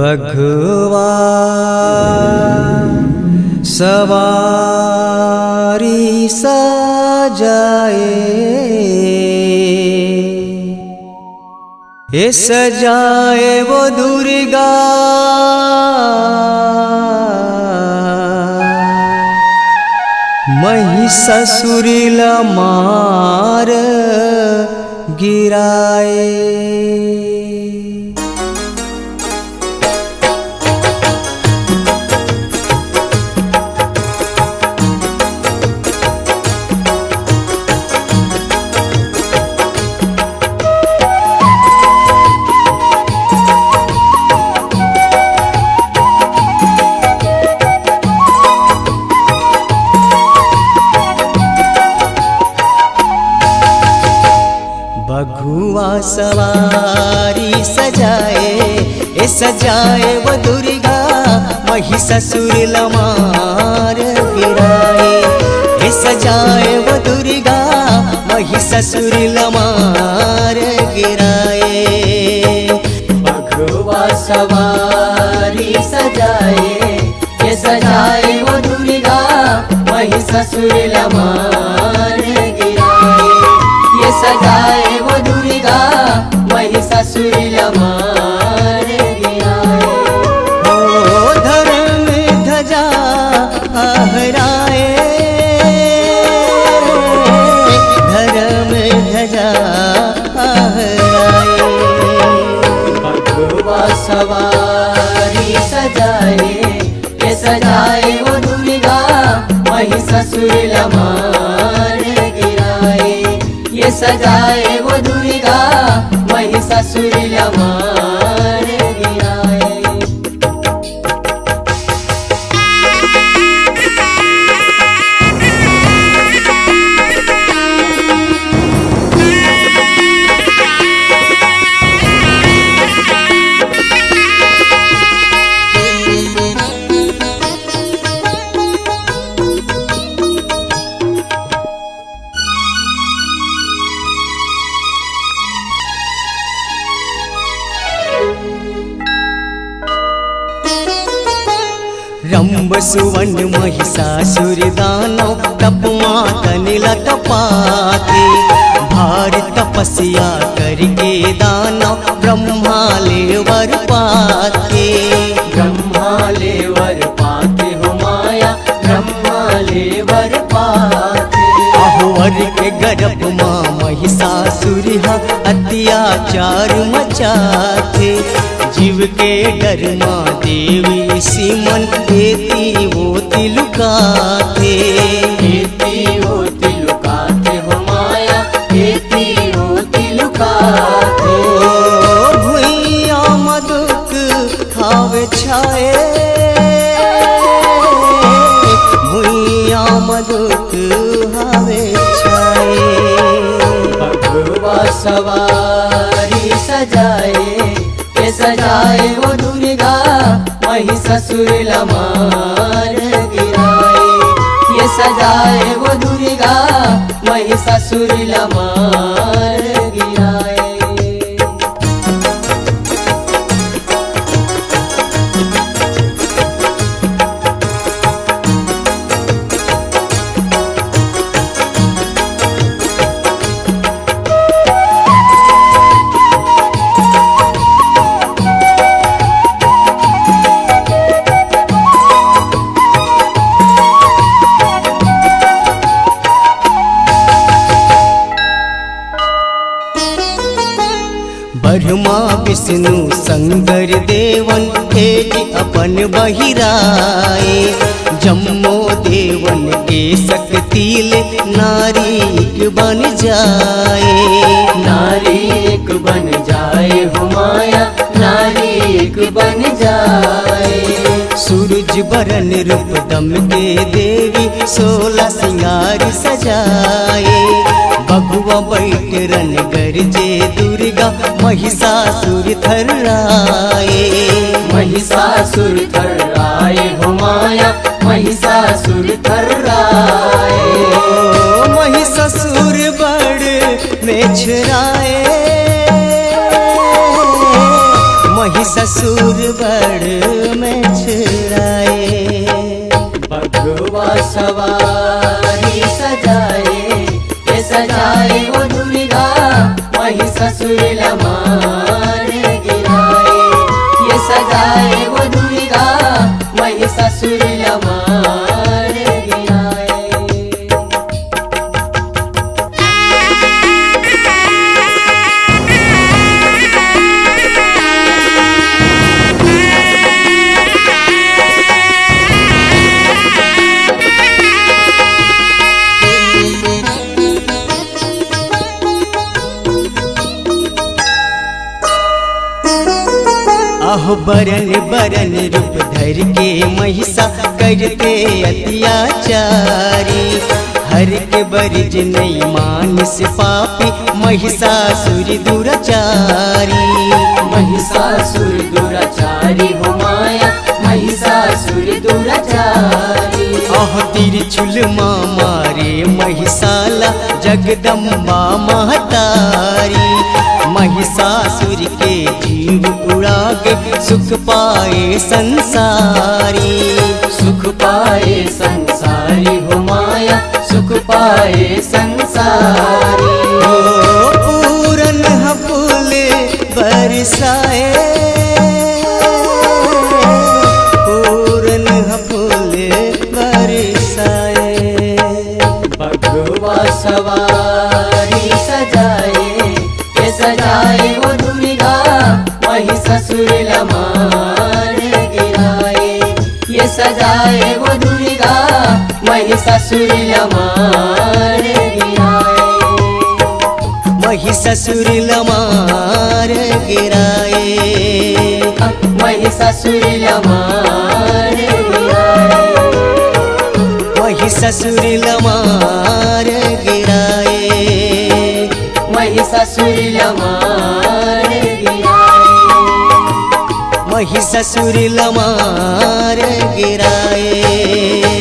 बघवा सवारी सजाए, ये सजाए वो दुर्गा महिषासुर मार गिराए। बघुआ सवारी सजाए, ये सजाए वो दुर्गा महिषासुर मार गिराए, ये सजाए वो दुर्गा महिषासुर मार गिराए। बघुआ सवारी सजाए, ये सजाए वो दुर्गा महिषासुर मार गिराए, ये सजाए वो दुर्गा महिषासुर मार गिराए। ओ धर्म ध्वजा फहराए, धर्म ध्वजा फहराए। बघुआ सवारी सजाए, ये सजाए वो दुर्गा महिषासुर मार गिराए, ये सजाए वो दुर्गा महिषासुर मार गिराए। रंब सुवर्ण महिषासुर दानव तपमातन लटपाते, भार तपस्या करके दानव ब्रह्मा ले वर पाते। ब्रह्मा ले वर पाते हो माया, ब्रह्मा ले वर पाते। अहोवर के गर्भ माँ महिषासुर अत्याचार मचाते, जीव के डर माँ देवी सिमन एती वो तिलुकाते, एती वो तिलुकाते हो माया, एती वो तिलुकाते। भुइया मधुक खावे छाए, भुइया मधुक हावे छाए। बघुआ सवारी सजाए, ये सजाए वो दुर्गा महिषासुर मार गिराए, ये सजाए वो दुर्गा महिषासुर मार गिराए। ब्रह्मा विष्णु शंकर देवन एक अपन बहिराए, जम्मो देवन के शक्ति ले नारी एक बन जाए। नारी एक बन जाए हो माया, नारी एक बन जाए। सूरज बरन रूप दम के देवी 16 सिंगार सजाए, बघुआ बैठ रन गरजे दुर्गा महिषासुर थर्राए। महिषासुर थर्राए हो माया, महिषासुर थर्राए। महिषासुर बड़ में छुराए, महिषा ससुर बड़ में छुराए। बगुआ सवारी सजाए, ये सजाए वो दुर्गा वही ससुर लमार गिराए। ये सजाए वो दुर्गा वही ससुर लमार गिराए। आहो बरन बरन रूप धर के महिषा करते अत्याचारी। हर के बरज नहीं मानस पापी महिषासुर दुराचारी। महिषासुर दुराचारी हो माया, महिषासुर दुराचारी। आह तिरछुल माँ मारे महिषाला जगदम्बा महतारी। महिषासुर के जीव उड़ागे सुख पाए संसारी। सुख पाए संसारी हो माया, सुख पाए संसारी। पूरन फूल बरसाए, पूरन फूल बरसाए। बगुआ सवारी सजाए, ये सजाए वो दुर्गा वही ससुर लमार गिराए। ये सजाए वो दुर्गा वही ससुर लमार गिराए। वही ससुर लमार गिराए। वही ससुर लमार गिराए। वही ससुर लमार गिराए। वही ससुर लमार गिराए। वही ससुर लमार गिराए।